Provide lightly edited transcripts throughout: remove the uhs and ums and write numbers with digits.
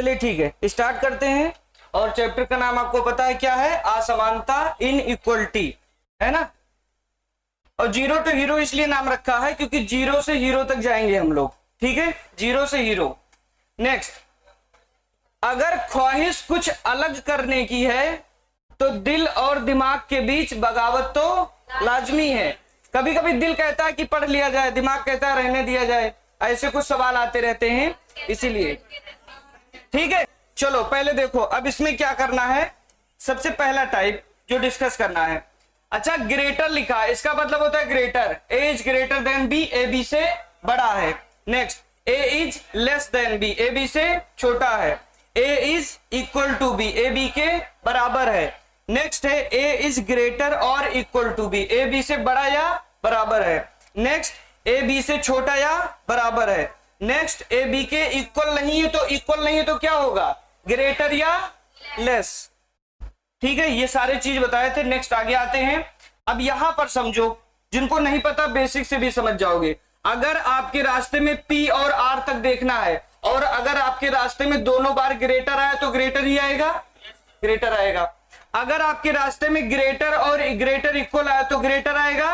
चलिए ठीक है, स्टार्ट करते हैं। और चैप्टर का नाम आपको पता है क्या है, असमानता, इनइक्वलिटी, है ना। और जीरो टू हीरो इसलिए नाम रखा है क्योंकि जीरो से हीरो तक जाएंगे हम लोग, ठीक है, जीरो से हीरो। नेक्स्ट, अगर ख्वाहिश कुछ अलग करने की है तो दिल और दिमाग के बीच बगावत तो लाजमी है। कभी कभी दिल कहता है कि पढ़ लिया जाए, दिमाग कहता है रहने दिया जाए, ऐसे कुछ सवाल आते रहते हैं, इसीलिए। ठीक है, चलो पहले देखो अब इसमें क्या करना है। सबसे पहला टाइप जो डिस्कस करना है, अच्छा ग्रेटर लिखा है, इसका मतलब होता है greater, A is greater than B, A B से बड़ा है। Next, A is less than B, A B से छोटा है। A is equal to B, A B के बराबर है। नेक्स्ट है ए इज ग्रेटर और equal to B, A B से बड़ा या बराबर है। नेक्स्ट, ए बी से छोटा या बराबर है। नेक्स्ट, ए बी के इक्वल नहीं है, तो इक्वल नहीं है तो क्या होगा, ग्रेटर या लेस। ठीक है, ये सारे चीज बताए थे। नेक्स्ट आगे आते हैं। अब यहां पर समझो, जिनको नहीं पता बेसिक से भी समझ जाओगे। अगर आपके रास्ते में पी और आर तक देखना है और अगर आपके रास्ते में दोनों बार ग्रेटर आया तो ग्रेटर ही आएगा, ग्रेटर आएगा। अगर आपके रास्ते में ग्रेटर और ग्रेटर इक्वल आया तो ग्रेटर आएगा,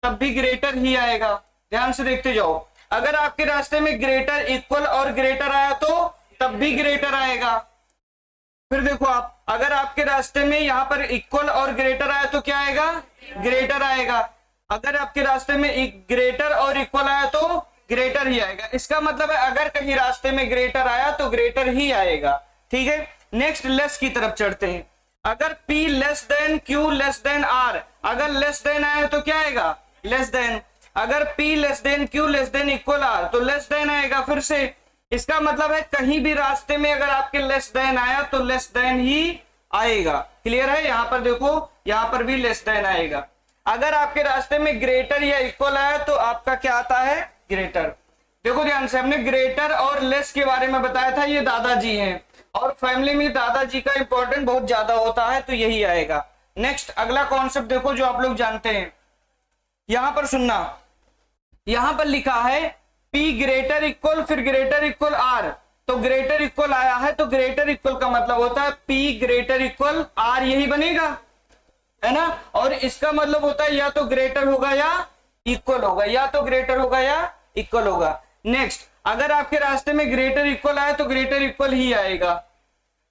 तब भी ग्रेटर ही आएगा। ध्यान से देखते जाओ, अगर आपके रास्ते में ग्रेटर इक्वल और ग्रेटर आया तो तब भी ग्रेटर आएगा। फिर देखो आप, अगर आपके रास्ते में यहां पर इक्वल और ग्रेटर आया तो क्या आएगा, ग्रेटर आएगा। अगर आपके रास्ते में ग्रेटर और इक्वल आया तो ग्रेटर ही आएगा। इसका मतलब है अगर कहीं रास्ते में ग्रेटर आया तो ग्रेटर ही आएगा। ठीक है, नेक्स्ट लेस की तरफ चढ़ते हैं। अगर P less than Q less than R, अगर लेस देन आया तो क्या आएगा, लेस देन। अगर P less than Q less than equal R तो लेस देन आएगा फिर से। इसका मतलब है कहीं भी रास्ते में अगर आपके लेस देन आया तो लेस देन ही आएगा। क्लियर है, यहां पर देखो, यहां पर भी लेस देन आएगा। अगर आपके रास्ते में ग्रेटर या इक्वल आया तो आपका क्या आता है, ग्रेटर। देखो ध्यान से, हमने ग्रेटर और लेस के बारे में बताया था, ये दादाजी हैं और फैमिली में दादाजी का इंपॉर्टेंट बहुत ज्यादा होता है तो यही आएगा। नेक्स्ट अगला कॉन्सेप्ट देखो जो आप लोग जानते हैं, यहां पर सुनना, यहां पर लिखा है P ग्रेटर इक्वल फिर ग्रेटर इक्वल R, तो ग्रेटर इक्वल आया है तो ग्रेटर इक्वल का मतलब होता है P ग्रेटर इक्वल R, यही बनेगा, है ना। और इसका मतलब होता है या तो ग्रेटर होगा या इक्वल होगा, या तो ग्रेटर होगा या इक्वल होगा। नेक्स्ट, अगर आपके रास्ते में ग्रेटर इक्वल आया तो ग्रेटर इक्वल ही आएगा।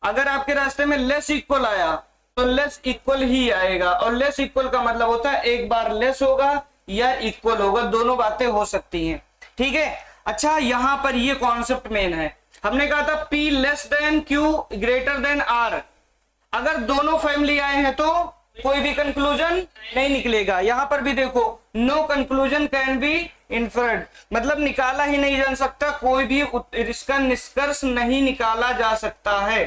अगर आपके रास्ते में लेस इक्वल आया तो लेस इक्वल ही आएगा। और लेस इक्वल का मतलब होता है एक बार लेस होगा या इक्वल होगा, दोनों बातें हो सकती हैं। ठीक है, अच्छा यहां पर ये कॉन्सेप्ट मेन है। हमने कहा था P less than Q greater than R, अगर दोनों फैमिली आए हैं तो कोई भी कंक्लूजन नहीं निकलेगा। यहां पर भी देखो, no conclusion can be inferred, मतलब निकाला ही नहीं जा सकता, कोई भी इसका निष्कर्ष नहीं निकाला जा सकता है,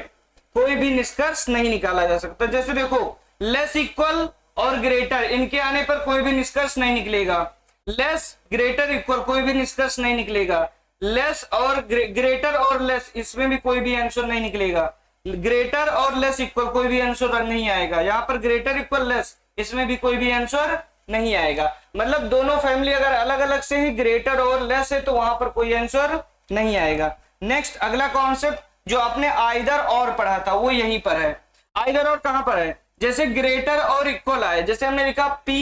कोई भी निष्कर्ष नहीं निकाला जा सकता। जैसे देखो, लेस इक्वल और ग्रेटर, इनके आने पर कोई भी निष्कर्ष नहीं निकलेगा। लेस ग्रेटर इक्वल, कोई भी निष्कर्ष नहीं निकलेगा। लेस और ग्रेटर और लेस, इसमें भी कोई भी आंसर नहीं निकलेगा। ग्रेटर और लेस इक्वल, कोई भी आंसर नहीं आएगा। यहाँ पर ग्रेटर इक्वल लेस, इसमें भी कोई भी आंसर नहीं आएगा। मतलब दोनों फैमिली अगर अलग अलग से ही ग्रेटर और लेस है तो वहां पर कोई आंसर नहीं आएगा। नेक्स्ट अगला कॉन्सेप्ट जो आपने आइदर और पढ़ा था वो यहीं पर है। आइदर और कहां पर है, जैसे ग्रेटर और इक्वल आए, जैसे हमने लिखा P,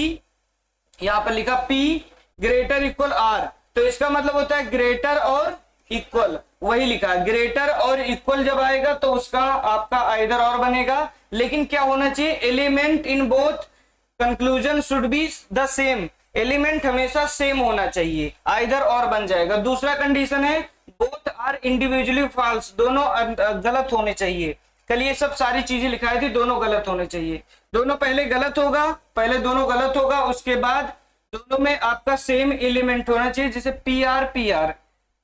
यहां पर लिखा P ग्रेटर इक्वल R, तो इसका मतलब होता है ग्रेटर और इक्वल, वही लिखा ग्रेटर और इक्वल जब आएगा तो उसका आपका आइदर और बनेगा। लेकिन क्या होना चाहिए, element in both conclusion should be the same, element हमेशा सेम होना चाहिए, आइदर और बन जाएगा। दूसरा कंडीशन है बोथ आर इंडिविजुअली फॉल्स, दोनों गलत होने चाहिए। कल ये सब सारी चीजें लिखाई थी, दोनों गलत होने चाहिए। दोनों पहले गलत होगा, पहले दोनों गलत होगा, उसके बाद दोनों में आपका सेम एलिमेंट होना चाहिए, जैसे पी आर।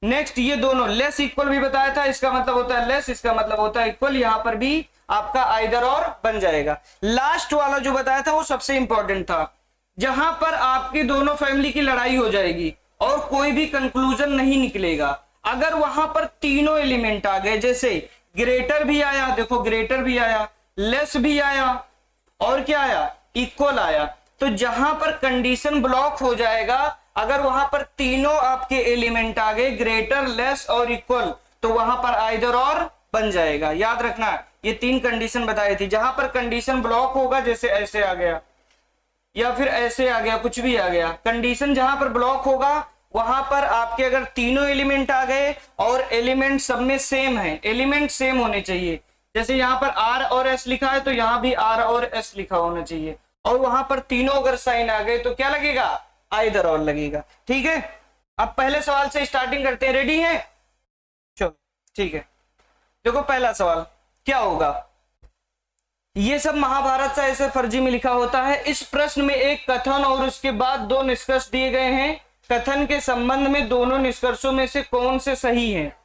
नेक्स्ट ये दोनों लेस इक्वल भी बताया था, इसका मतलब होता है लेस, इसका मतलब होता है इक्वल, यहां पर भी आपका आइदर और बन जाएगा। लास्ट वाला जो बताया था वो सबसे इंपॉर्टेंट था, जहां पर आपकी दोनों फैमिली की लड़ाई हो जाएगी और कोई भी कंक्लूजन नहीं निकलेगा। अगर वहां पर तीनों एलिमेंट आ गए, जैसे ग्रेटर भी आया, देखो ग्रेटर भी आया, लेस भी आया और क्या आया, इक्वल आया, तो जहां पर कंडीशन ब्लॉक हो जाएगा, अगर वहां पर तीनों आपके एलिमेंट आ गए ग्रेटर लेस और इक्वल, तो वहां पर आइदर और बन जाएगा। याद रखना, ये 3 कंडीशन बताई थी। जहां पर कंडीशन ब्लॉक होगा, जैसे ऐसे आ गया या फिर ऐसे आ गया, कुछ भी आ गया, कंडीशन जहां पर ब्लॉक होगा वहां पर आपके अगर तीनों एलिमेंट आ गए और एलिमेंट सब में सेम है, एलिमेंट सेम होने चाहिए। जैसे यहाँ पर आर और एस लिखा है तो यहाँ भी आर और एस लिखा होना चाहिए, और वहां पर तीनों अगर साइन आ गए तो क्या लगेगा, आइदर और लगेगा। ठीक है, अब पहले सवाल से स्टार्टिंग करते हैं। रेडी है? चलो ठीक है। देखो पहला सवाल क्या होगा, ये सब महाभारत सा ऐसे फर्जी में लिखा होता है। इस प्रश्न में एक कथन और उसके बाद 2 निष्कर्ष दिए गए हैं। कथन के संबंध में दोनों निष्कर्षों में से कौन से सही हैं?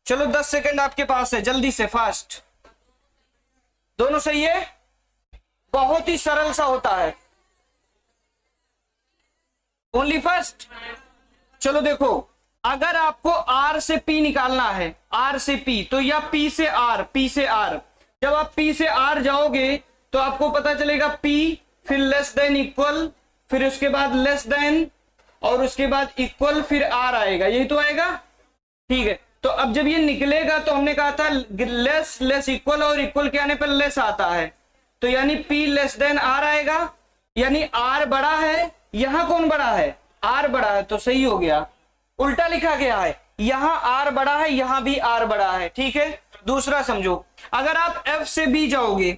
चलो 10 सेकंड आपके पास है, जल्दी से, फास्ट। दोनों सही है, बहुत ही सरल सा होता है। Only first. चलो देखो, अगर आपको R से P निकालना है, R से P, तो या P से R, P से R। जब आप P से R जाओगे तो आपको पता चलेगा P, फिर लेस देन इक्वल, फिर उसके बाद लेस देन, और उसके बाद इक्वल, फिर R आएगा, यही तो आएगा। ठीक है, तो अब जब ये निकलेगा तो हमने कहा था लेस लेस इक्वल, और इक्वल के आने पर लेस आता है, तो यानी P लेस देन R आएगा, यानी R बड़ा है। यहां कौन बड़ा है? R बड़ा है, तो सही हो गया। उल्टा लिखा गया है, यहां R बड़ा है, यहां भी R बड़ा है। ठीक है, दूसरा समझो, अगर आप F से B जाओगे,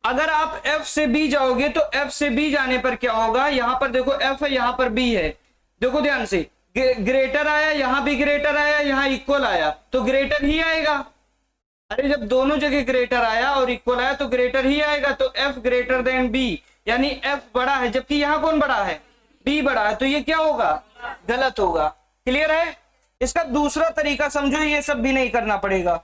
अगर आप F से B जाओगे तो F से B जाने पर क्या होगा, यहां पर देखो F है, यहां पर B है, देखो ध्यान से, ग्रेटर आया, यहां भी ग्रेटर आया, यहां इक्वल आया, तो ग्रेटर ही आएगा। अरे जब दोनों जगह ग्रेटर आया और इक्वल आया तो ग्रेटर ही आएगा, तो F ग्रेटर देन B, यानी F बड़ा है, जबकि यहां कौन बड़ा है? B बड़ा है, तो ये क्या होगा? गलत होगा। क्लियर है? इसका दूसरा तरीका समझो, ये सब भी नहीं करना पड़ेगा।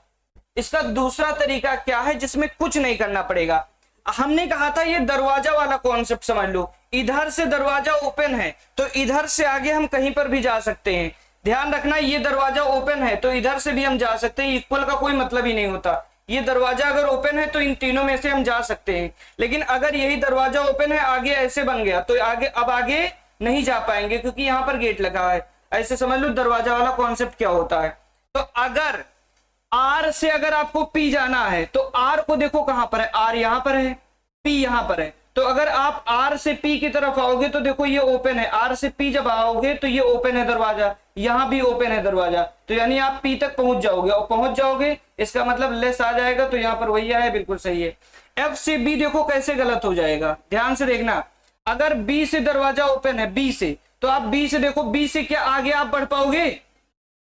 इसका दूसरा तरीका क्या है जिसमें कुछ नहीं करना पड़ेगा? हमने कहा था ये दरवाजा वाला कॉन्सेप्ट समझ लो, इधर से दरवाजा ओपन है तो इधर से आगे हम कहीं पर भी जा सकते हैं। ध्यान रखना, ये दरवाजा ओपन है तो इधर से भी हम जा सकते हैं, इक्वल का कोई मतलब ही नहीं होता। ये दरवाजा अगर ओपन है तो इन तीनों में से हम जा सकते हैं, लेकिन अगर यही दरवाजा ओपन है, आगे ऐसे बन गया तो आगे, अब आगे नहीं जा पाएंगे क्योंकि यहां पर गेट लगा है। ऐसे समझ लो दरवाजा वाला कॉन्सेप्ट क्या होता है। तो अगर R से अगर आपको P जाना है तो R को देखो कहां पर है, R यहां पर है, P यहां पर है, तो अगर आप R से P की तरफ आओगे तो देखो ये ओपन है, R से P जब आओगे तो ये ओपन है दरवाजा, यहां भी ओपन है दरवाजा, तो यानी आप P तक पहुंच जाओगे, और पहुंच जाओगे इसका मतलब लेस आ जाएगा, तो यहां पर वही है, बिल्कुल सही है। F से B देखो कैसे गलत हो जाएगा, ध्यान से देखना। अगर B से दरवाजा ओपन है, B से, तो आप B से देखो, B से क्या आगे आप बढ़ पाओगे?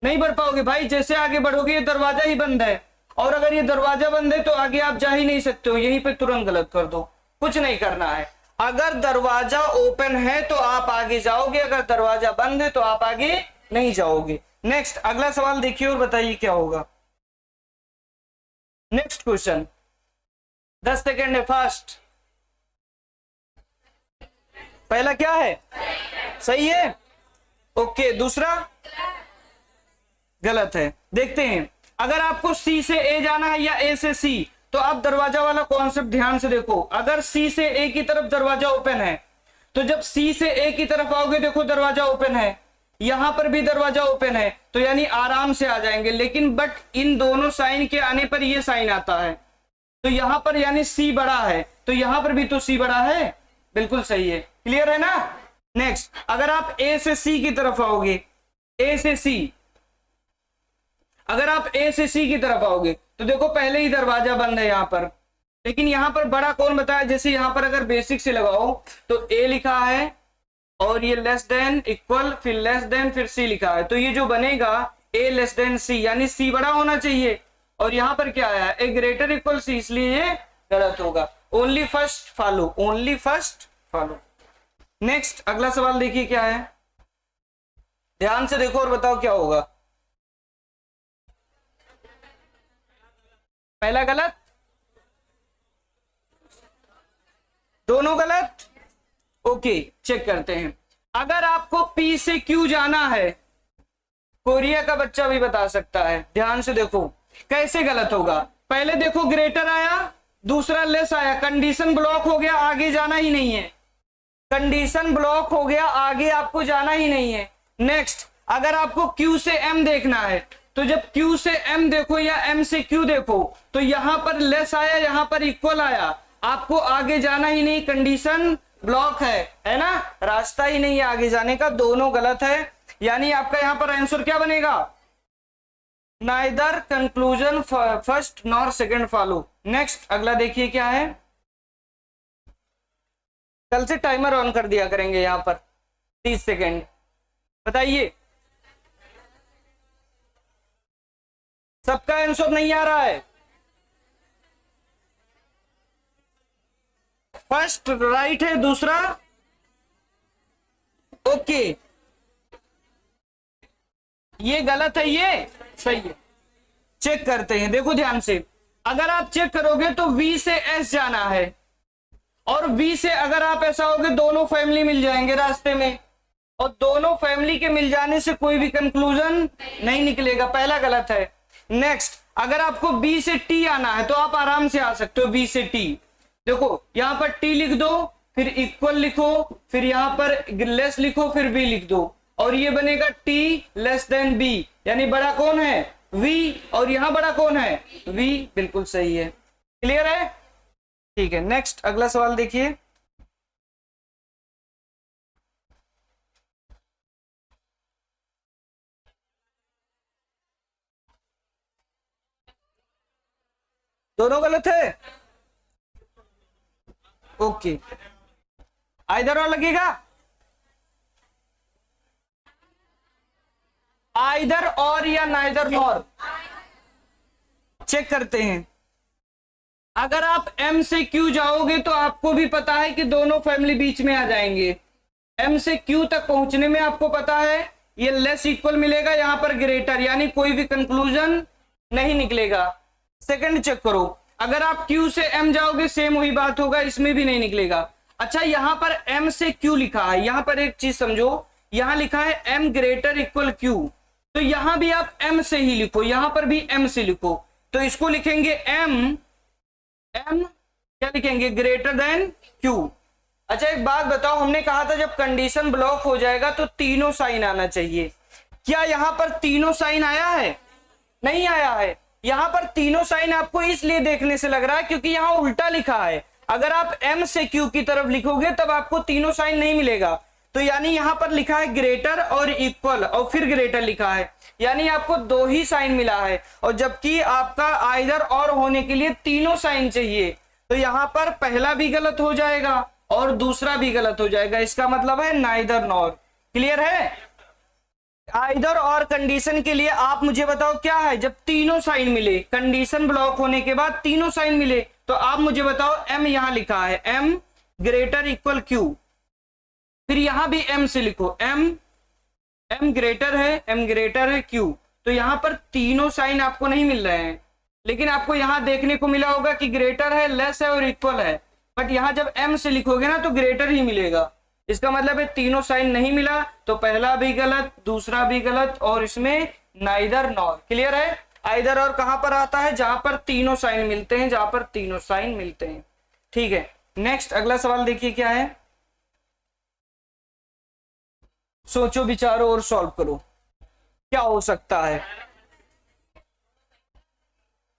नहीं बढ़ पाओगे भाई, जैसे आगे बढ़ोगे ये दरवाजा ही बंद है, और अगर ये दरवाजा बंद है तो आगे आप जा ही नहीं सकते हो, यहीं पे तुरंत गलत कर दो, कुछ नहीं करना है। अगर दरवाजा ओपन है तो आप आगे जाओगे, अगर दरवाजा बंद है तो आप आगे नहीं जाओगे। नेक्स्ट अगला सवाल देखिए और बताइए क्या होगा। नेक्स्ट क्वेश्चन, 10 सेकेंड है, फास्ट। पहला क्या है? सही है, ओके। दूसरा गलत है। देखते हैं, अगर आपको C से A जाना है या A से C, तो आप दरवाजा वाला कॉन्सेप्ट ध्यान से देखो। अगर C से A की तरफ दरवाजा ओपन है तो जब C से A की तरफ आओगे, देखो दरवाजा ओपन है, यहां पर भी दरवाजा ओपन है, तो यानी आराम से आ जाएंगे। लेकिन बट इन दोनों साइन के आने पर ये साइन आता है, तो यहां पर यानी C बड़ा है, तो यहां पर भी तो C बड़ा है, बिल्कुल सही है। क्लियर है ना? नेक्स्ट, अगर आप A से C की तरफ आओगे, A से C, अगर आप A से C की तरफ आओगे तो देखो पहले ही दरवाजा बंद है यहां पर, लेकिन यहां पर बड़ा कौन बताया? जैसे यहां पर अगर बेसिक से लगाओ तो A लिखा है, और ये लेस देन, इक्वल, फिर लेस देन, फिर C लिखा है, तो ये जो बनेगा A लेस देन C, यानी C बड़ा होना चाहिए, और यहां पर क्या आया? A ग्रेटर इक्वल C, इसलिए ये गलत होगा। Only first follow, only first follow. Next अगला सवाल देखिए क्या है, ध्यान से देखो और बताओ क्या होगा। पहला गलत, दोनों गलत, ओके। चेक करते हैं, अगर आपको P से Q जाना है, कोरिया का बच्चा भी बता सकता है, ध्यान से देखो कैसे गलत होगा। पहले देखो ग्रेटर आया, दूसरा लेस आया, कंडीशन ब्लॉक हो गया, आगे जाना ही नहीं है, कंडीशन ब्लॉक हो गया, आगे आपको जाना ही नहीं है। नेक्स्ट, अगर आपको Q से M देखना है तो जब Q से M देखो या M से Q देखो तो यहां पर लेस आया, यहां पर इक्वल आया, आपको आगे जाना ही नहीं, कंडीशन ब्लॉक है ना, रास्ता ही नहीं है आगे जाने का, दोनों गलत है। यानी आपका यहां पर आंसर क्या बनेगा, neither conclusion first nor second follow. Next अगला देखिए क्या है, कल से टाइमर ऑन कर दिया करेंगे यहां पर 30 सेकेंड। बताइए सबका आंसर नहीं आ रहा है, फर्स्ट राइट है, दूसरा ओके, ये गलत है, ये सही है। चेक करते हैं, देखो ध्यान से, अगर आप चेक करोगे तो V से S जाना है, और V से अगर आप ऐसा होगे दोनों फैमिली मिल जाएंगे रास्ते में, और दोनों फैमिली के मिल जाने से कोई भी कंक्लूजन नहीं निकलेगा, पहला गलत है। नेक्स्ट अगर आपको B से T आना है तो आप आराम से आ सकते हो B से T। देखो यहां पर T लिख दो, फिर इक्वल लिखो, फिर यहां पर लेस लिखो, फिर B लिख दो, और ये बनेगा T लेस देन B, यानी बड़ा कौन है V, और यहां बड़ा कौन है V, बिल्कुल सही है। क्लियर है, ठीक है। नेक्स्ट अगला सवाल देखिए, दोनों गलत है, ओके, आइदर और लगेगा, आइदर और या नाइदर नॉर, चेक करते हैं। अगर आप M से Q जाओगे तो आपको भी पता है कि दोनों फैमिली बीच में आ जाएंगे, M से Q तक पहुंचने में आपको पता है ये लेस इक्वल मिलेगा, यहां पर ग्रेटर, यानी कोई भी कंक्लूजन नहीं निकलेगा। सेकंड चेक करो, अगर आप Q से M जाओगे सेम वही बात होगा, इसमें भी नहीं निकलेगा। अच्छा यहां पर M से Q लिखा है, यहां पर एक चीज समझो, यहां लिखा है M ग्रेटर इक्वल Q, तो यहां भी आप M से ही लिखो, यहां पर भी M से लिखो, तो इसको लिखेंगे M क्या लिखेंगे, ग्रेटर देन Q। अच्छा एक बात बताओ, हमने कहा था जब कंडीशन ब्लॉक हो जाएगा तो तीनों साइन आना चाहिए, क्या यहां पर तीनों साइन आया है, नहीं आया है। यहां पर तीनों साइन आपको इसलिए देखने से लग रहा है क्योंकि यहां उल्टा लिखा है, अगर आप M से Q की तरफ लिखोगे तब आपको तीनों साइन नहीं मिलेगा, तो यानी यहां पर लिखा है ग्रेटर और इक्वल और फिर ग्रेटर लिखा है, यानी आपको दो ही साइन मिला है, और जबकि आपका आइदर और होने के लिए तीनों साइन चाहिए, तो यहां पर पहला भी गलत हो जाएगा और दूसरा भी गलत हो जाएगा, इसका मतलब है नाइदर नॉर। क्लियर है, आइदर और कंडीशन के लिए आप मुझे बताओ क्या है, जब तीनों साइन मिले, कंडीशन ब्लॉक होने के बाद तीनों साइन मिले, तो आप मुझे बताओ M यहां लिखा है M ग्रेटर इक्वल Q, फिर यहां भी M से लिखो, M ग्रेटर है Q, तो यहां पर तीनों साइन आपको नहीं मिल रहे हैं, लेकिन आपको यहां देखने को मिला होगा कि ग्रेटर है, लेस है और इक्वल है, बट यहां जब M से लिखोगे ना तो ग्रेटर ही मिलेगा, इसका मतलब है तीनों साइन नहीं मिला, तो पहला भी गलत, दूसरा भी गलत, और इसमें नाइदर नॉर। क्लियर है, आइदर और कहां पर आता है, जहां पर तीनों साइन मिलते हैं, जहां पर तीनों साइन मिलते हैं। ठीक है, नेक्स्ट अगला सवाल देखिए क्या है, सोचो विचारो और सॉल्व करो, क्या हो सकता है।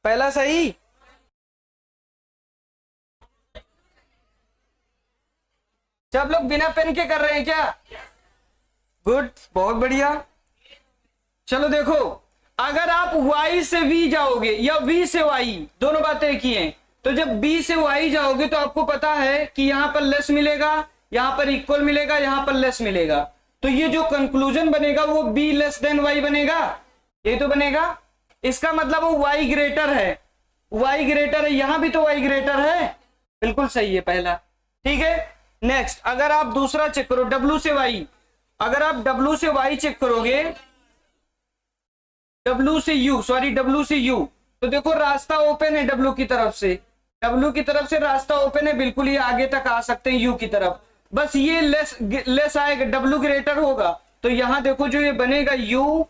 पहला सही, सब लोग बिना पेन के कर रहे हैं क्या, गुड, बहुत बढ़िया। चलो देखो, अगर आप Y से V जाओगे या V से Y, दोनों बातें एक ही हैं, तो जब B से Y जाओगे तो आपको पता है कि यहां पर लेस मिलेगा, यहां पर इक्वल मिलेगा, यहां पर लेस मिलेगा, तो ये जो कंक्लूजन बनेगा वो B लेस देन Y बनेगा, ये तो बनेगा, इसका मतलब वो Y ग्रेटर है, Y ग्रेटर है, यहां भी तो Y ग्रेटर है, बिल्कुल सही है पहला। ठीक है, नेक्स्ट अगर आप दूसरा चेक करो, W से Y, अगर आप W से Y चेक करोगे, W से U, तो देखो रास्ता ओपन है W की तरफ से रास्ता ओपन है, बिल्कुल ये आगे तक आ सकते हैं U की तरफ, बस ये लेस आएगा, W ग्रेटर होगा, तो यहां देखो जो ये बनेगा U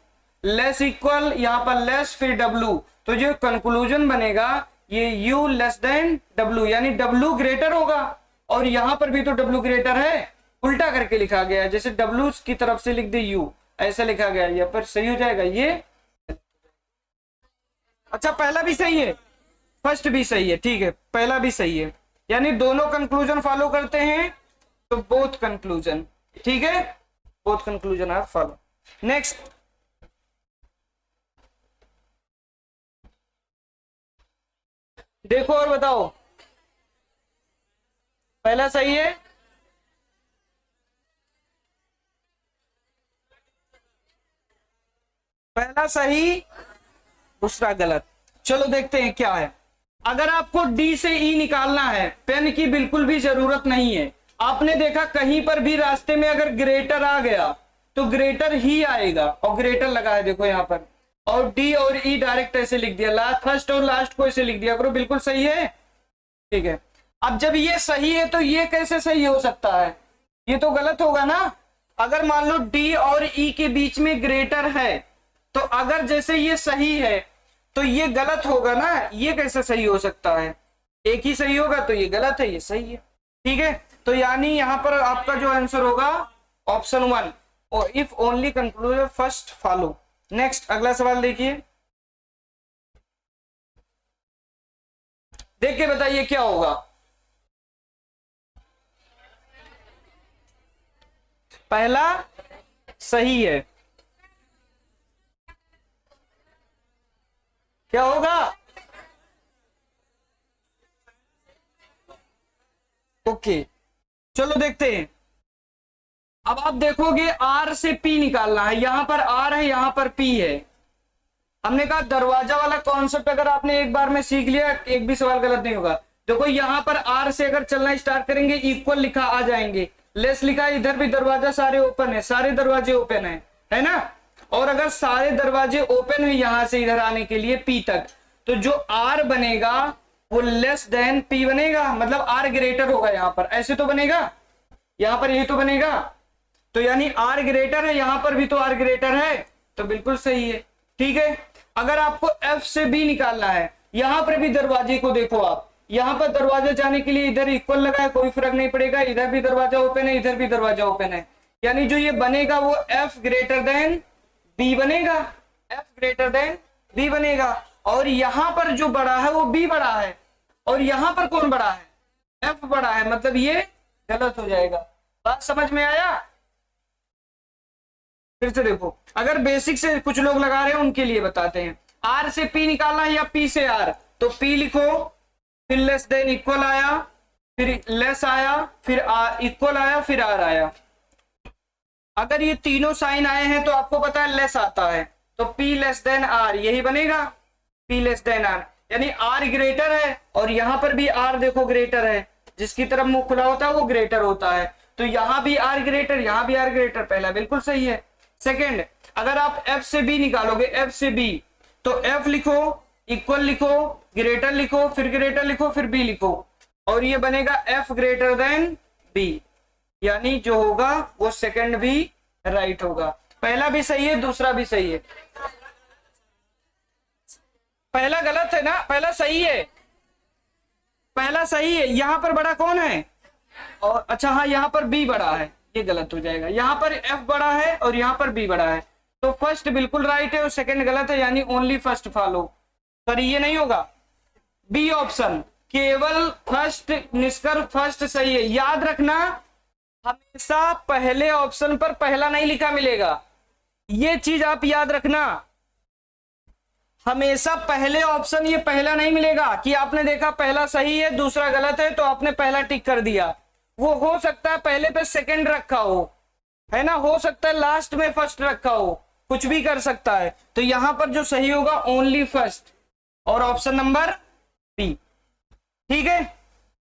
लेस इक्वल, यहां पर लेस फिर W, तो जो कंक्लूजन बनेगा ये U लेस देन W, यानी W ग्रेटर होगा, और यहां पर भी तो W ग्रेटर है, उल्टा करके लिखा गया है, जैसे W की तरफ से लिख दे U, ऐसा लिखा गया, यहाँ पर सही हो जाएगा ये। अच्छा पहला भी सही है, फर्स्ट भी सही है, ठीक है, पहला भी सही है, यानी दोनों कंक्लूजन फॉलो करते हैं, तो बोथ कंक्लूजन, ठीक है, both conclusion are follow. Next, देखो और बताओ, पहला सही है, पहला सही, दूसरा गलत। चलो देखते हैं क्या है। अगर आपको डी से ई निकालना है, पेन की बिल्कुल भी जरूरत नहीं है। आपने देखा कहीं पर भी रास्ते में अगर ग्रेटर आ गया तो ग्रेटर ही आएगा, और ग्रेटर लगा है देखो यहाँ पर, और डी और ई डायरेक्ट ऐसे लिख दिया, लास्ट फर्स्ट और लास्ट को ऐसे लिख दिया करो, बिल्कुल सही है, ठीक है। अब जब ये सही है तो ये कैसे सही हो सकता है, ये तो गलत होगा ना। अगर मान लो डी और ई के बीच में ग्रेटर है, तो अगर जैसे ये सही है तो ये गलत होगा ना, ये कैसे सही हो सकता है, एक ही सही होगा, तो ये गलत है, ये सही है, ठीक है। तो यानी यहां पर आपका जो आंसर होगा ऑप्शन 1, और if only conclusion first follow. Next अगला सवाल देखिए, देख के बताइए क्या होगा। पहला सही है, क्या होगा, ओके। चलो देखते हैं। अब आप देखोगे आर से पी निकालना है, यहां पर आर है, यहां पर पी है। हमने कहा दरवाजा वाला कॉन्सेप्ट अगर आपने एक बार में सीख लिया, एक भी सवाल गलत नहीं होगा। देखो यहां पर आर से अगर चलना स्टार्ट करेंगे, इक्वल लिखा आ जाएंगे, लेस लिखा है, इधर भी दरवाजा सारे ओपन है, सारे दरवाजे ओपन है ना। और अगर सारे दरवाजे ओपन है यहां से इधर आने के लिए पी तक, तो जो आर बनेगा वो लेस देन पी बनेगा, मतलब आर ग्रेटर होगा यहां पर, ऐसे तो बनेगा, यहां पर ये तो बनेगा, तो यानी आर ग्रेटर है, यहां पर भी तो आर ग्रेटर है, तो बिल्कुल सही है, ठीक है। अगर आपको एफ से बी निकालना है, यहां पर भी दरवाजे को देखो आप, यहां पर दरवाजा जाने के लिए इधर इक्वल लगा है, कोई फर्क नहीं पड़ेगा, इधर भी दरवाजा ओपन है, इधर भी दरवाजा ओपन है, यानी जो ये बनेगा वो एफ ग्रेटर देन बी बनेगा, एफ ग्रेटर देन बी बनेगा। और यहां पर जो बड़ा है वो बी बड़ा है, और यहां पर कौन बड़ा है, एफ बड़ा है, मतलब ये गलत हो जाएगा। बात समझ में आया। फिर से देखो, अगर बेसिक से कुछ लोग लगा रहे हैं उनके लिए बताते हैं। आर से पी निकालना है या पी से आर, तो पी लिखो, फिर लेस देन इक्वल आया, फिर लेस आया, फिर इक्वल आया, फिर आर आया। अगर ये तीनों साइन आए हैं तो आपको पता है लेस आता है, तो पी लेस देन आर, यही बनेगा, पी लेस देन आर, यानी आर ग्रेटर है, और यहां पर भी आर देखो ग्रेटर है, जिसकी तरफ मुंह खुला होता है वो ग्रेटर होता है, तो यहां भी आर ग्रेटर, यहां भी आर ग्रेटर, पहला बिल्कुल सही है। सेकेंड, अगर आप एफ से बी निकालोगे, एफ से बी, तो एफ लिखो, इक्वल लिखो, ग्रेटर लिखो, फिर ग्रेटर लिखो, फिर बी लिखो, और ये बनेगा एफ ग्रेटर देन बी, यानी जो होगा वो सेकंड भी राइट होगा। पहला भी सही है, दूसरा भी सही है। पहला गलत है ना, पहला सही है, पहला सही है, यहां पर बड़ा कौन है, और अच्छा हाँ यहाँ पर बी बड़ा है, ये गलत हो जाएगा, यहाँ पर एफ बड़ा है और यहाँ पर बी बड़ा है, तो फर्स्ट बिल्कुल राइट है और सेकंड गलत है, यानी ओनली फर्स्ट फॉलो। पर ये नहीं होगा, बी ऑप्शन, केवल फर्स्ट, निष्कर्ष फर्स्ट सही है। याद रखना, हमेशा पहले ऑप्शन पर पहला नहीं लिखा मिलेगा, ये चीज आप याद रखना, हमेशा पहले ऑप्शन ये पहला नहीं मिलेगा कि आपने देखा पहला सही है दूसरा गलत है तो आपने पहला टिक कर दिया। वो हो सकता है पहले पे सेकंड रखा हो, है ना, हो सकता है लास्ट में फर्स्ट रखा हो, कुछ भी कर सकता है। तो यहां पर जो सही होगा ओनली फर्स्ट, और ऑप्शन नंबर बी, ठीक है।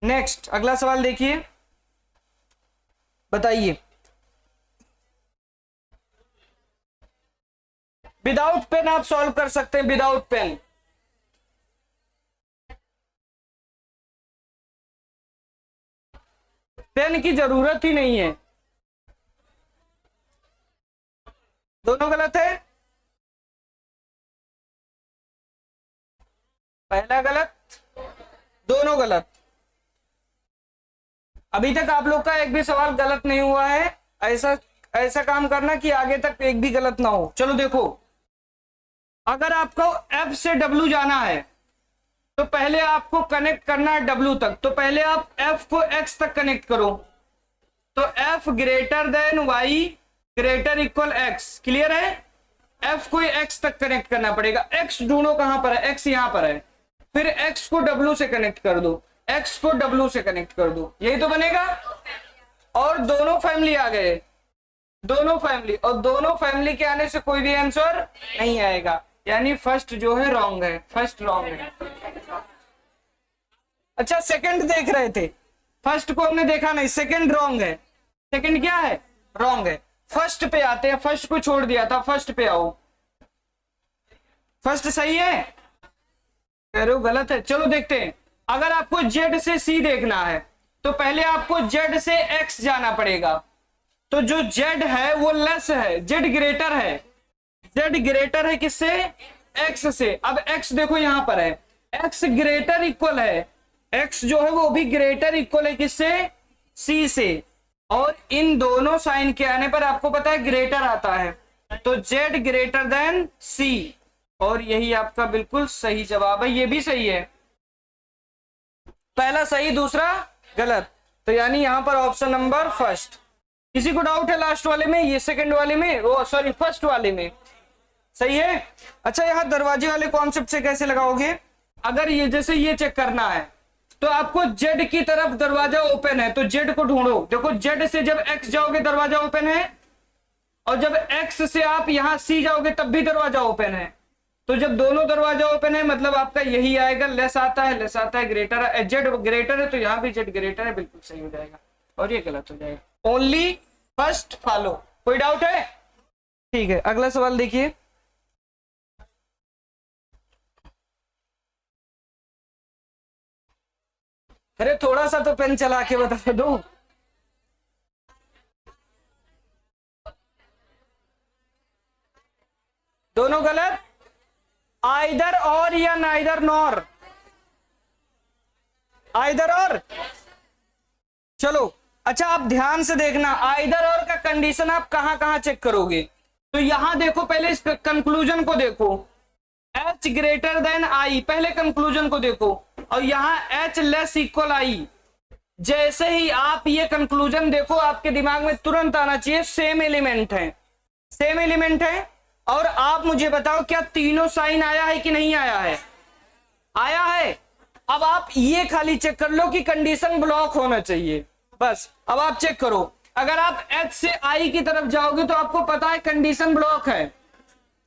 नेक्स्ट अगला सवाल देखिए, बताइए। विदाउट पेन आप सॉल्व कर सकते हैं, विदाउट पेन, पेन की जरूरत ही नहीं है। दोनों गलत है, पहला गलत, दोनों गलत। अभी तक आप लोग का एक भी सवाल गलत नहीं हुआ है, ऐसा ऐसा काम करना कि आगे तक एक भी गलत ना हो। चलो देखो, अगर आपको F से W जाना है तो पहले आपको कनेक्ट करना है W तक, तो पहले आप F को X तक कनेक्ट करो, तो F greater than Y greater equal X, clear है। F को X तक कनेक्ट करना पड़ेगा। X ढूंढो कहां पर है, X यहां पर है, फिर X को W से कनेक्ट कर दो, X को W से कनेक्ट कर दो, यही तो बनेगा। और दोनों फैमिली आ गए, दोनों फैमिली, और दोनों फैमिली के आने से कोई भी आंसर नहीं आएगा, यानी फर्स्ट जो है रॉन्ग है, फर्स्ट रॉन्ग है। अच्छा सेकंड देख रहे थे, फर्स्ट को हमने देखा नहीं, सेकंड रॉन्ग है, सेकंड क्या है, रॉन्ग है। फर्स्ट पे आते हैं, फर्स्ट को छोड़ दिया था, फर्स्ट पे आओ। फर्स्ट सही है, कह रहे हो गलत है, चलो देखते हैं। अगर आपको Z से C देखना है तो पहले आपको Z से X जाना पड़ेगा, तो जो Z है वो लेस है, Z ग्रेटर है, Z ग्रेटर है किससे, X से। अब X देखो यहां पर है, X ग्रेटर इक्वल है, X जो है वो भी ग्रेटर इक्वल है किससे, C से, और इन दोनों साइन के आने पर आपको पता है ग्रेटर आता है, तो Z ग्रेटर देन C, और यही आपका बिल्कुल सही जवाब है, ये भी सही है, पहला सही दूसरा गलत, तो यानी यहां पर ऑप्शन नंबर फर्स्ट। किसी को डाउट है लास्ट वाले में, ये सेकंड वाले में, वो सॉरी फर्स्ट वाले में, सही है। अच्छा यहां दरवाजे वाले कॉन्सेप्ट से कैसे लगाओगे, अगर ये जैसे ये चेक करना है तो आपको Z की तरफ दरवाजा ओपन है, तो Z को ढूंढो, देखो Z से जब X जाओगे दरवाजा ओपन है, और जब X से आप यहां C जाओगे तब भी दरवाजा ओपन है, तो जब दोनों दरवाजा ओपन है मतलब आपका यही आएगा, लेस आता है, लेस आता है, ग्रेटर है, Z ग्रेटर है तो यहां भी Z ग्रेटर है, बिल्कुल सही हो जाएगा, और ये गलत हो जाएगा। ओनली फर्स्ट फॉलो, कोई डाउट है, ठीक है। अगला सवाल देखिए, अरे थोड़ा सा तो पेन चला के बता दो। दोनों गलत, आइदर और या नाइदर नॉर, आइदर और, चलो अच्छा आप ध्यान से देखना, आइदर और का कंडीशन आप कहां कहां चेक करोगे, तो यहां देखो, पहले इस कंक्लूजन को देखो, H ग्रेटर देन I, पहले कंक्लूजन को देखो, और यहां H लेस इक्वल I, जैसे ही आप ये कंक्लूजन देखो आपके दिमाग में तुरंत आना चाहिए सेम एलिमेंट है, सेम एलिमेंट है। और आप मुझे बताओ क्या तीनों साइन आया है कि नहीं आया है, आया है। अब आप ये खाली चेक कर लो कि कंडीशन ब्लॉक होना चाहिए, बस। अब आप चेक करो, अगर आप H से I की तरफ जाओगे तो आपको पता है कंडीशन ब्लॉक है,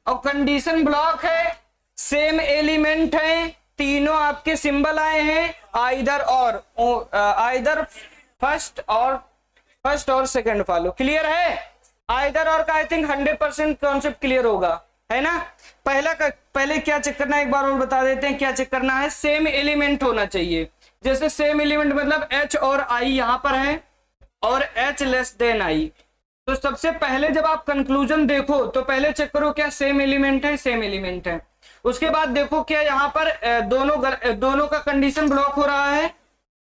और कंडीशन ब्लॉक है, सेम एलिमेंट है, तीनों आपके सिंबल आए हैं, आइदर और, आइदर फर्स्ट और सेकंड फॉलो, क्लियर है। आइदर और का आई थिंक 100% कॉन्सेप्ट क्लियर होगा, है ना। पहले क्या चेक करना है एक बार और बता देते हैं, क्या चेक करना है, सेम एलिमेंट होना चाहिए, जैसे सेम एलिमेंट मतलब H और I यहां पर है, और H लेस देन I, तो सबसे पहले जब आप कंक्लूजन देखो तो पहले चेक करो क्या सेम एलिमेंट है, सेम एलिमेंट है। उसके बाद देखो क्या यहाँ पर दोनों का कंडीशन ब्लॉक हो रहा है,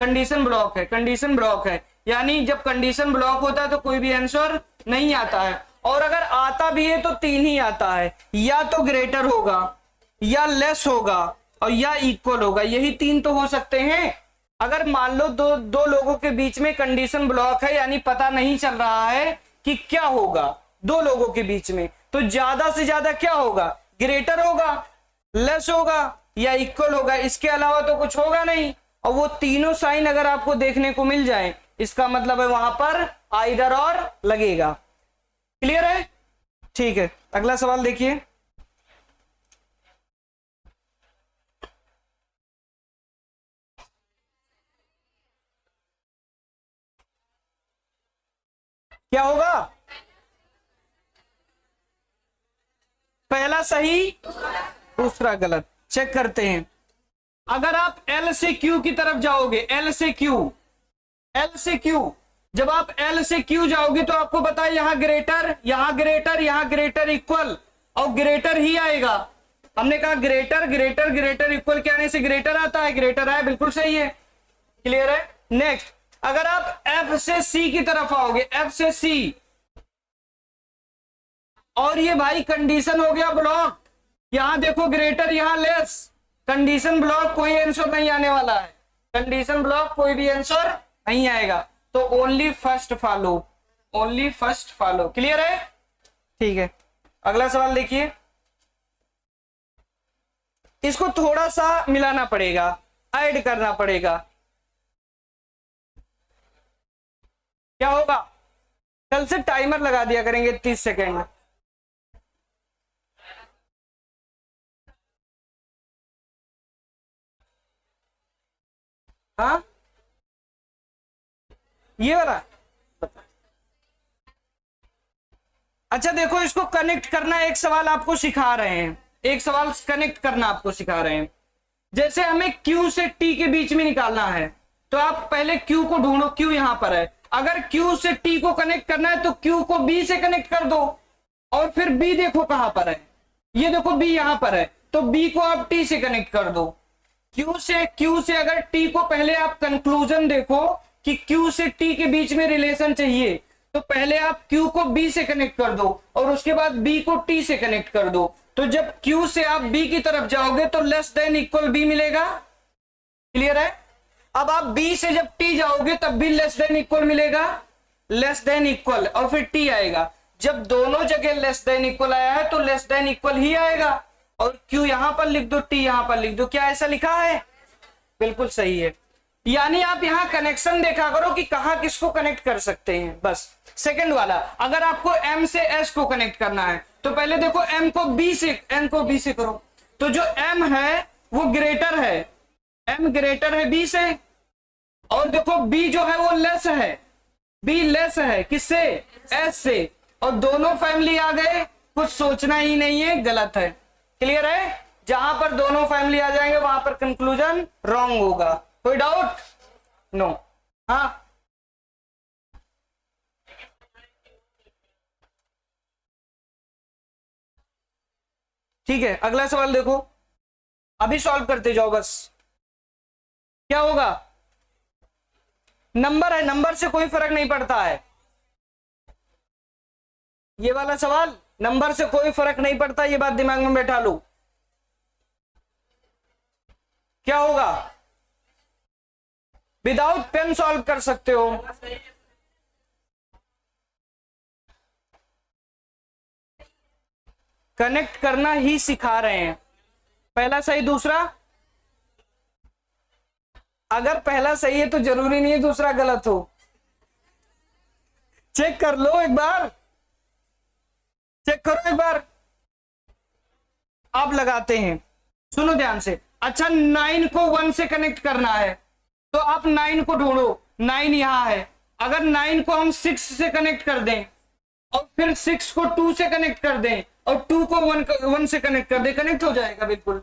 कंडीशन ब्लॉक है, कंडीशन ब्लॉक है, यानी जब कंडीशन ब्लॉक होता है तो कोई भी आंसर नहीं आता है, और अगर आता भी है तो 3 ही आता है, या तो ग्रेटर होगा, या लेस होगा, और या इक्वल होगा, यही 3 तो हो सकते हैं। अगर मान लो दो लोगों के बीच में कंडीशन ब्लॉक है, यानी पता नहीं चल रहा है कि क्या होगा दो लोगों के बीच में, तो ज्यादा से ज्यादा क्या होगा, ग्रेटर होगा, लेस होगा, या इक्वल होगा, इसके अलावा तो कुछ होगा नहीं। और वो तीनों साइन अगर आपको देखने को मिल जाए इसका मतलब है वहां पर आइदर और लगेगा, क्लियर है, ठीक है। अगला सवाल देखिए, क्या होगा, पहला सही दूसरा गलत, चेक करते हैं। अगर आप L से Q की तरफ जाओगे, L से Q, L से Q, जब आप L से Q जाओगे तो आपको पता है यहां ग्रेटर, यहां ग्रेटर, यहां ग्रेटर इक्वल, और ग्रेटर ही आएगा। हमने कहा ग्रेटर ग्रेटर ग्रेटर इक्वल के आने से ग्रेटर आता है, ग्रेटर आया, बिल्कुल सही है, क्लियर है। नेक्स्ट, अगर आप F से C की तरफ आओगे, F से C, और ये भाई कंडीशन हो गया ब्लॉक, यहां देखो ग्रेटर, यहां लेस, कंडीशन ब्लॉक कोई आंसर नहीं आने वाला है, कंडीशन ब्लॉक कोई भी आंसर नहीं आएगा, तो only first follow, only first follow. Clear है? ठीक है, अगला सवाल देखिए, इसको थोड़ा सा मिलाना पड़ेगा, ऐड करना पड़ेगा। क्या होगा? कल से टाइमर लगा दिया करेंगे 30 सेकेंड। हाँ, ये वाला। अच्छा देखो, इसको कनेक्ट करना, एक सवाल आपको सिखा रहे हैं, एक सवाल कनेक्ट करना आपको सिखा रहे हैं। जैसे हमें Q से T के बीच में निकालना है, तो आप पहले Q को ढूंढो, Q यहां पर है। अगर Q से T को कनेक्ट करना है तो Q को B से कनेक्ट कर दो, और फिर B देखो कहां पर है, ये देखो B यहां पर है, तो B को आप T से कनेक्ट कर दो। Q से अगर T को, पहले आप कंक्लूजन देखो कि Q से T के बीच में रिलेशन चाहिए, तो पहले आप Q को B से कनेक्ट कर दो और उसके बाद B को T से कनेक्ट कर दो। तो जब Q से आप B की तरफ जाओगे तो लेस देन इक्वल B मिलेगा। क्लियर है? अब आप B से जब T जाओगे तब भी लेस देन इक्वल मिलेगा, लेस देन इक्वल, और फिर T आएगा। जब दोनों जगह लेस देन इक्वल आया है तो लेस देन इक्वल ही आएगा, और Q यहां पर लिख दो, T यहां पर लिख दो। क्या ऐसा लिखा है? बिल्कुल सही है। यानी आप यहां कनेक्शन देखा करो कि कहां किसको कनेक्ट कर सकते हैं, बस। सेकंड वाला, अगर आपको M से S को कनेक्ट करना है तो पहले देखो M को B से, N को B से करो, तो जो M है वो ग्रेटर है, M ग्रेटर है B से, और देखो B जो है वो लेस है, B लेस है किससे? S से, और दोनों फैमिली आ गए, कुछ सोचना ही नहीं है, गलत है। क्लियर है? जहां पर दोनों फैमिली आ जाएंगे वहां पर कंक्लूजन रॉन्ग होगा। कोई डाउट? नो। हाँ, ठीक है, अगला सवाल देखो, अभी सॉल्व करते जाओ बस। क्या होगा? नंबर है, नंबर से कोई फर्क नहीं पड़ता है, ये वाला सवाल नंबर से कोई फर्क नहीं पड़ता, ये बात दिमाग में बैठा लो। क्या होगा? विदाउट पेन सॉल्व कर सकते हो। कनेक्ट करना ही सिखा रहे हैं, पहला सही दूसरा, अगर पहला सही है तो जरूरी नहीं है दूसरा गलत हो। चेक कर लो एक बार, चेक करो एक बार। अब लगाते हैं, सुनो ध्यान से। अच्छा, 9 को 1 से कनेक्ट करना है तो आप 9 को ढूंढो, 9 यहां है। अगर 9 को हम 6 से कनेक्ट कर दें और फिर 6 को 2 से कनेक्ट कर दें और 2 को 1 से कनेक्ट कर दें, कनेक्ट हो जाएगा बिल्कुल।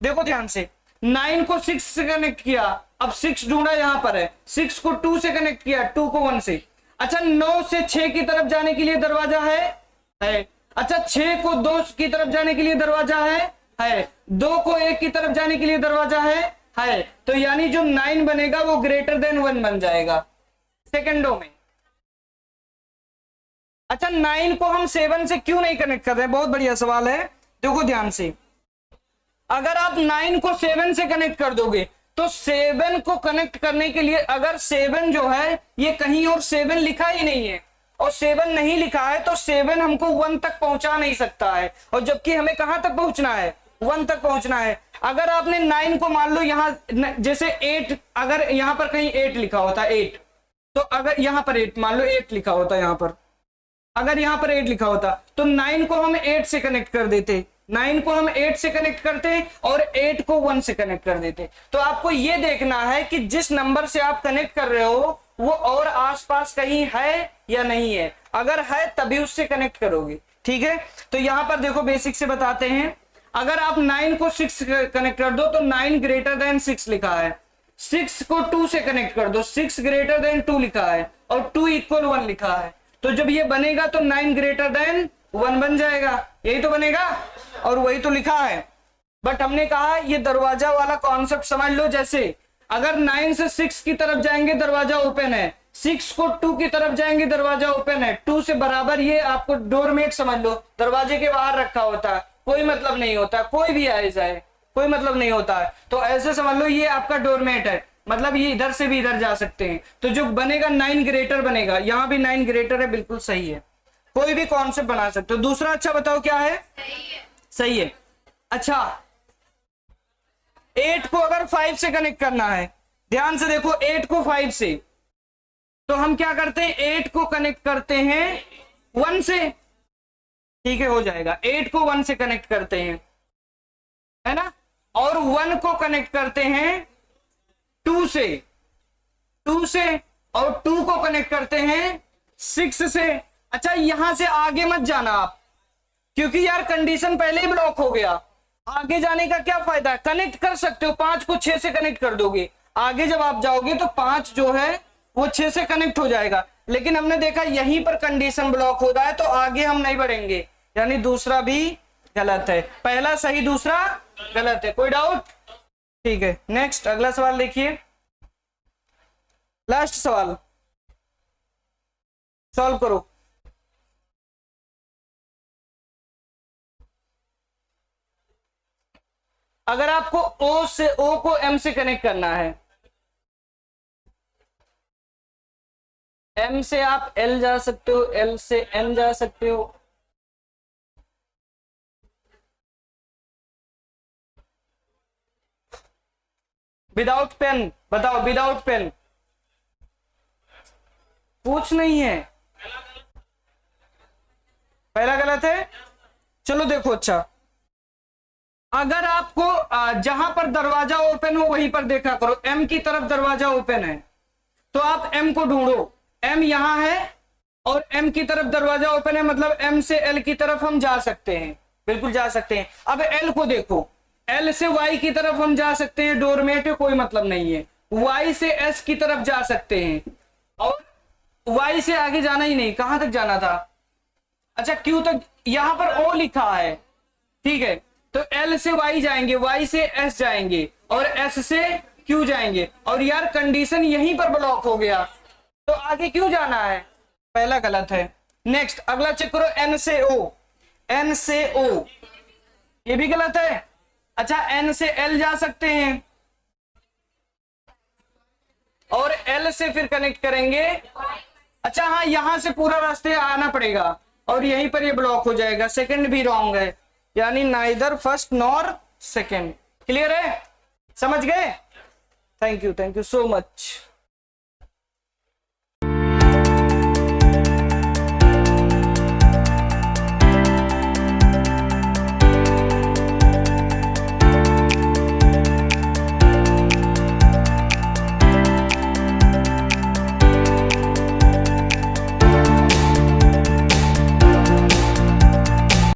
देखो ध्यान से, 9 को 6 से कनेक्ट किया, अब 6 ढूंढा यहां पर है, 6 को 2 से कनेक्ट किया, 2 को 1 से। अच्छा, 9 से 6 की तरफ जाने के लिए दरवाजा है। अच्छा, 6 को 2 की तरफ जाने के लिए दरवाजा है। 2 को 1 की तरफ जाने के लिए दरवाजा है। तो यानी जो 9 बनेगा वो ग्रेटर देन 1 बन जाएगा सेकंडों में। अच्छा, 9 को हम 7 से क्यों नहीं कनेक्ट कर रहे हैं? बहुत बढ़िया सवाल है, देखो ध्यान से। अगर आप 9 को 7 से कनेक्ट कर दोगे तो 7 को कनेक्ट करने के लिए, अगर 7 जो है ये कहीं और 7 लिखा ही नहीं है और 7 नहीं लिखा है तो 7 हमको 1 तक पहुंचा नहीं सकता है, और जबकि हमें कहां तक पहुंचना है? 1 तक पहुंचना है। अगर आपने 9 को मान लो यहां, जैसे 8, अगर यहां पर कहीं 8 लिखा होता, 8, तो अगर यहां पर 8 मान लो 8 लिखा होता, यहां पर अगर यहां पर 8 लिखा होता तो 9 को हम 8 से कनेक्ट कर देते, 9 को हम 8 से कनेक्ट करते और 8 को 1 से कनेक्ट कर देते। तो आपको यह देखना है कि जिस नंबर से आप कनेक्ट कर रहे हो वो और आसपास कहीं है या नहीं है, अगर है तभी उससे कनेक्ट करोगे। ठीक है, तो यहां पर देखो बेसिक से बताते हैं। अगर आप 9 को 6 से कनेक्ट कर दो तो 9 ग्रेटर देन 6 लिखा है, 6 को 2 से कनेक्ट कर दो, 6 ग्रेटर देन 2 लिखा है, और 2 इक्वल 1 लिखा है। तो जब ये बनेगा तो 9 ग्रेटर देन 1 बन जाएगा, यही तो बनेगा, और वही तो लिखा है। बट हमने कहा ये दरवाजा वाला कॉन्सेप्ट समझ लो। जैसे अगर 9 से 6 की तरफ जाएंगे दरवाजा ओपन है, 6 को 2 की तरफ जाएंगे दरवाजा ओपन है, 2 से बराबर ये आपको डोरमेट समझ लो, दरवाजे के बाहर रखा होता है, कोई मतलब नहीं होता, कोई भी आ जाए कोई मतलब नहीं होता है। तो ऐसे समझ लो ये आपका डोरमेट है, मतलब ये इधर से भी इधर जा सकते हैं, तो जो बनेगा 9 ग्रेटर बनेगा, यहां भी 9 ग्रेटर है, बिल्कुल सही है, कोई भी कॉन्सेप्ट बना सकते हो। दूसरा अच्छा बताओ क्या है? सही है। अच्छा 8 को अगर 5 से कनेक्ट करना है, ध्यान से देखो 8 को 5 से, तो हम क्या करते हैं 8 को कनेक्ट करते हैं 1 से, ठीक है हो जाएगा। 8 को 1 से कनेक्ट करते हैं, है ना, और 1 को कनेक्ट करते हैं 2 से, 2 से, और 2 को कनेक्ट करते हैं 6 से। अच्छा यहां से आगे मत जाना आप, क्योंकि यार कंडीशन पहले ही ब्लॉक हो गया, आगे जाने का क्या फायदा है? कनेक्ट कर सकते हो, 5 को 6 से कनेक्ट कर दोगे, आगे जब आप जाओगे तो 5 जो है वो 6 से कनेक्ट हो जाएगा, लेकिन हमने देखा यहीं पर कंडीशन ब्लॉक हो रहा है, तो आगे हम नहीं बढ़ेंगे, यानी दूसरा भी गलत है, पहला सही दूसरा गलत है। कोई डाउट? ठीक है, नेक्स्ट अगला सवाल देखिए, लास्ट सवाल सॉल्व करो। अगर आपको O से O को M से कनेक्ट करना है, M से आप L जा सकते हो, L से N जा सकते हो, विदाउट पेन बताओ, विदाउट पेन पूछ नहीं है, पहला गलत है। चलो देखो, अच्छा अगर आपको जहां पर दरवाजा ओपन हो वहीं पर देखा करो, M की तरफ दरवाजा ओपन है, तो आप M को ढूंढो, M यहां है और M की तरफ दरवाजा ओपन है, मतलब M से L की तरफ हम जा सकते हैं, बिल्कुल जा सकते हैं। अब L को देखो, L से Y की तरफ हम जा सकते हैं, डोरमेट है कोई मतलब नहीं है, Y से S की तरफ जा सकते हैं, और Y से आगे जाना ही नहीं, कहां तक जाना था? अच्छा Q तक, यहां पर O लिखा है, ठीक है, तो L से Y जाएंगे, Y से S जाएंगे, और S से Q जाएंगे, और यार कंडीशन यहीं पर ब्लॉक हो गया, तो आगे क्यों जाना है? पहला गलत है। नेक्स्ट अगला चेक करो, N से O, N से O ये भी गलत है। अच्छा N से L जा सकते हैं, और L से फिर कनेक्ट करेंगे, अच्छा हाँ यहां से पूरा रास्ते आना पड़ेगा, और यहीं पर ये ब्लॉक हो जाएगा, सेकंड भी रॉन्ग है, यानी neither first nor second. Clear है? समझ गए? Thank you so much.